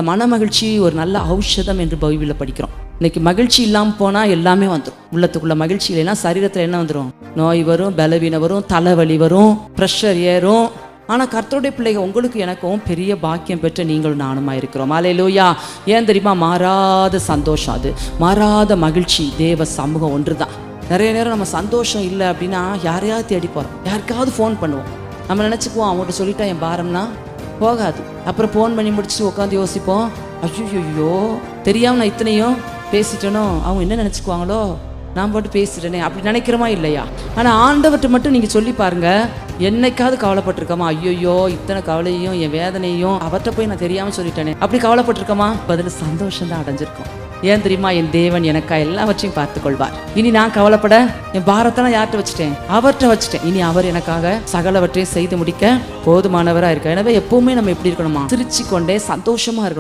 மன மகிழ்ச்சி ஒரு நல்ல ஔஷதம் என்று பைபிளில் படிக்கிறோம். இன்னைக்கு மகிழ்ச்சி இல்லாமல் போனால் எல்லாமே வந்துடும். உள்ளத்துக்குள்ள மகிழ்ச்சி இல்லைன்னா சரீரத்தில் என்ன வந்துடும்? நோய் வரும், பலவீனம் வரும், தலைவலி வரும், ப்ரெஷர் ஏறும். ஆனால் கர்த்தருடைய பிள்ளைகள் உங்களுக்கு எனக்கும் பெரிய பாக்கியம் பெற்ற நீங்களும் நானுமா இருக்கிறோம். அல்லேலூயா. ஏன் தெரியுமா? மாறாத சந்தோஷம், அது மாறாத மகிழ்ச்சி. தேவ சமூகம் ஒன்று தான். நிறைய நேரம் நம்ம சந்தோஷம் இல்லை அப்படின்னா யாரையாவது தேடி போகிறோம், யாருக்காவது ஃபோன் பண்ணுவோம். நம்ம நினச்சிக்குவோம் அவங்கள்ட்ட சொல்லிட்டா என் பாரம்னா போகாது. அப்புறம் ஃபோன் பண்ணி முடிச்சுட்டு உட்காந்து யோசிப்போம், ஐயோ தெரியாமல் நான் இத்தனையும் பேசிட்டேனோ, அவங்க என்ன நினச்சிக்குவாங்களோ, நான் போட்டு பேசிட்டேனே, அப்படி நினைக்கிறோமா இல்லையா? ஆனால் ஆண்டவர்கிட்ட மட்டும் நீங்கள் சொல்லி பாருங்கள், என்னைக்காவது கவலைப்பட்டிருக்கோமா? ஐயோ இத்தனை கவலையும் என் வேதனையும் அவர்கிட்ட போய் நான் தெரியாமல் சொல்லிட்டேனே, அப்படி கவலைப்பட்டிருக்கோமா? பதில் சந்தோஷம் தான் அடைஞ்சிருக்கோம். ஏன் தெரியுமா? என் தேவன் எனக்கா எல்லாவற்றையும் பார்த்துக் கொள்வார். இனி நான் கவலைப்பட என் பாரத்தெல்லாம் யார்கிட்ட வச்சுட்டேன்? அவர்கிட்ட வச்சுட்டேன். இனி அவர் எனக்காக சகலவற்றையும் செய்து முடிக்க போதுமானவராக இருக்க. எனவே எப்பவுமே நம்ம எப்படி இருக்கணுமா? சிரிச்சு கொண்டே சந்தோஷமா இருக்கணும்.